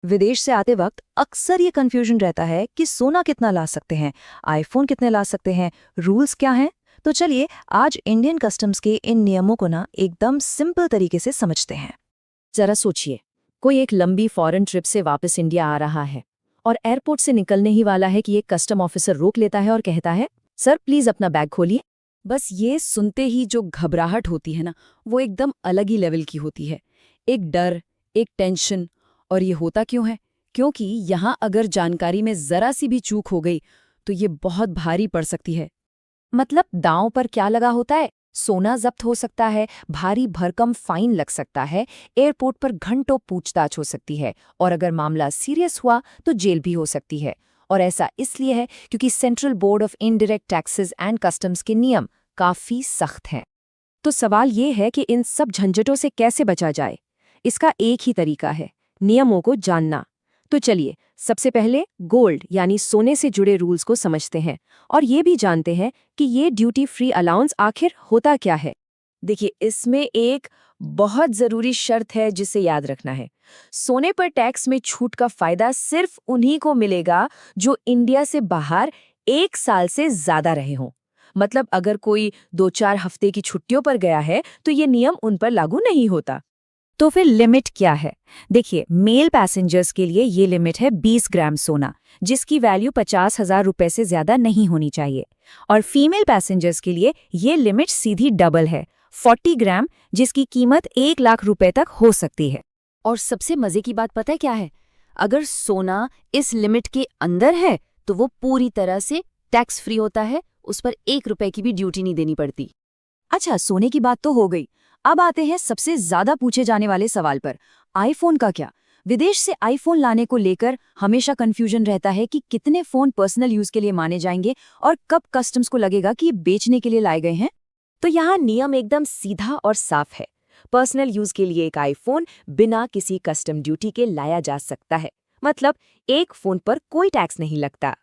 विदेश से आते वक्त अक्सर ये कंफ्यूजन रहता है कि सोना कितना ला सकते हैं, आईफोन कितने ला सकते हैं, रूल्स क्या हैं। तो चलिए आज इंडियन कस्टम्स के इन नियमों को एकदम सिंपल तरीके से समझते हैं। जरा सोचिए, कोई एक लंबी फॉरेन ट्रिप से वापस इंडिया आ रहा है और एयरपोर्ट से निकलने ही वाला है कि एक कस्टम ऑफिसर रोक लेता है और कहता है, सर प्लीज अपना बैग खोलिए। बस ये सुनते ही जो घबराहट होती है ना, वो एकदम अलग ही लेवल की होती है। एक डर, एक टेंशन। और ये होता क्यों है? क्योंकि यहाँ अगर जानकारी में जरा सी भी चूक हो गई तो ये बहुत भारी पड़ सकती है। मतलब दांव पर क्या लगा होता है? सोना जब्त हो सकता है, भारी भरकम फाइन लग सकता है, एयरपोर्ट पर घंटों पूछताछ हो सकती है और अगर मामला सीरियस हुआ तो जेल भी हो सकती है। और ऐसा इसलिए है क्योंकि central board of indirect taxes and customs के नियम काफी सख्त हैं। तो सवाल ये है कि इन सब झंझटों से कैसे बचा जाए? इसका एक ही तरीका है, नियमों को जानना। तो चलिए सबसे पहले गोल्ड यानी सोने से जुड़े रूल्स को समझते हैं और ये भी जानते हैं कि ये ड्यूटी फ्री अलाउंस आखिर होता क्या है। देखिए, इसमें एक बहुत जरूरी शर्त है जिसे याद रखना है। सोने पर टैक्स में छूट का फायदा सिर्फ उन्हीं को मिलेगा जो इंडिया से बाहर 1 साल से ज्यादा रहे हों। मतलब अगर कोई 2-4 हफ्ते की छुट्टियों पर गया है तो ये नियम उन पर लागू नहीं होता। तो फिर लिमिट क्या है? देखिए, मेल पैसेंजर्स के लिए ये लिमिट है 20 ग्राम सोना, जिसकी वैल्यू 50,000 रुपए से ज्यादा नहीं होनी चाहिए। और फीमेल पैसेंजर्स के लिए ये लिमिट सीधी डबल है, 40 ग्राम, जिसकी कीमत 1 लाख रुपए तक हो सकती है। और सबसे मजे की बात पता है क्या है? अगर सोना इस लिमिट के अंदर है तो वो पूरी तरह से टैक्स फ्री होता है, उस पर 1 रुपए की भी ड्यूटी नहीं देनी पड़ती। अच्छा, सोने की बात तो हो गई। अब आते हैं सबसे ज्यादा पूछे जाने वाले सवाल पर, आईफोन का क्या? विदेश से आईफोन लाने को लेकर हमेशा कंफ्यूजन रहता है कि कितने फोन पर्सनल यूज के लिए माने जाएंगे और कब कस्टम्स को लगेगा कि ये बेचने के लिए लाए गए हैं। तो यहाँ नियम एकदम सीधा और साफ है। पर्सनल यूज के लिए एक आईफोन बिना किसी कस्टम ड्यूटी के लाया जा सकता है, मतलब एक फोन पर कोई टैक्स नहीं लगता।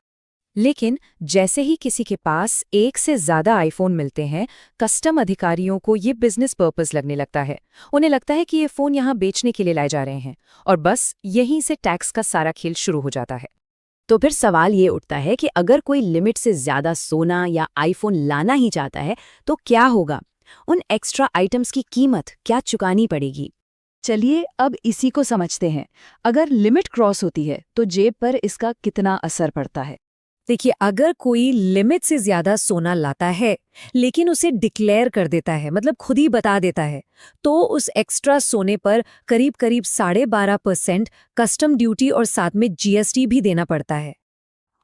लेकिन जैसे ही किसी के पास एक से ज्यादा आईफोन मिलते हैं, कस्टम अधिकारियों को ये बिजनेस पर्पस लगने लगता है। उन्हें लगता है कि ये फोन यहाँ बेचने के लिए लाए जा रहे हैं और बस यहीं से टैक्स का सारा खेल शुरू हो जाता है। तो फिर सवाल ये उठता है कि अगर कोई लिमिट से ज्यादा सोना या आईफोन लाना ही चाहता है तो क्या होगा? उन एक्स्ट्रा आइटम्स की कीमत क्या चुकानी पड़ेगी? चलिए अब इसी को समझते हैं। अगर लिमिट क्रॉस होती है तो जेब पर इसका कितना असर पड़ता है? देखिए, अगर कोई लिमिट से ज्यादा सोना लाता है लेकिन उसे डिक्लेयर कर देता है, मतलब खुद ही बता देता है, तो उस एक्स्ट्रा सोने पर करीब 12.5% कस्टम ड्यूटी और साथ में जीएसटी भी देना पड़ता है।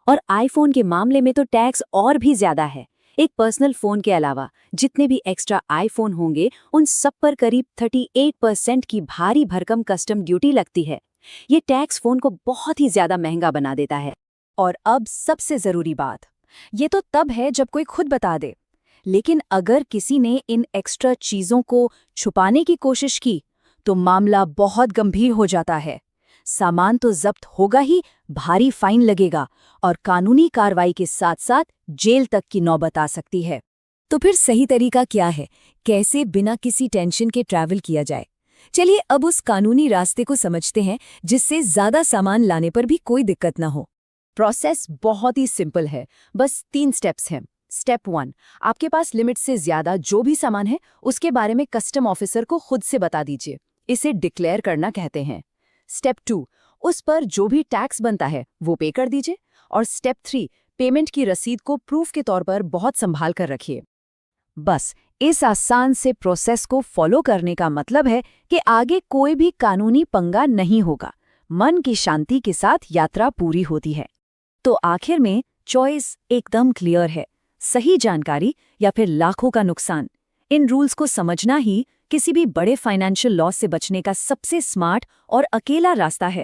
और आईफोन के मामले में तो टैक्स और भी ज्यादा है। एक पर्सनल फोन के अलावा जितने भी एक्स्ट्रा आईफोन होंगे उन सब पर करीब 38% की भारी भरकम कस्टम ड्यूटी लगती है। ये टैक्स फोन को बहुत ही ज्यादा महंगा बना देता है। और अब सबसे जरूरी बात, ये तो तब है जब कोई खुद बता दे, लेकिन अगर किसी ने इन एक्स्ट्रा चीजों को छुपाने की कोशिश की तो मामला बहुत गंभीर हो जाता है। सामान तो जब्त होगा ही, भारी फाइन लगेगा और कानूनी कार्रवाई के साथ साथ जेल तक की नौबत आ सकती है। तो फिर सही तरीका क्या है? कैसे बिना किसी टेंशन के ट्रैवल किया जाए? चलिए अब उस कानूनी रास्ते को समझते हैं जिससे ज्यादा सामान लाने पर भी कोई दिक्कत न हो। प्रोसेस बहुत ही सिंपल है, बस 3 स्टेप्स हैं। स्टेप 1, आपके पास लिमिट से ज्यादा जो भी सामान है उसके बारे में कस्टम ऑफिसर को खुद से बता दीजिए। इसे डिक्लेयर करना कहते हैं। स्टेप 2, उस पर जो भी टैक्स बनता है वो पे कर दीजिए। और स्टेप 3, पेमेंट की रसीद को प्रूफ के तौर पर बहुत संभाल कर रखिए। बस इस आसान से प्रोसेस को फॉलो करने का मतलब है कि आगे कोई भी कानूनी पंगा नहीं होगा, मन की शांति के साथ यात्रा पूरी होती है। तो आखिर में चॉइस एकदम क्लियर है, सही जानकारी या फिर लाखों का नुकसान। इन रूल्स को समझना ही किसी भी बड़े फाइनेंशियल लॉस से बचने का सबसे स्मार्ट और अकेला रास्ता है।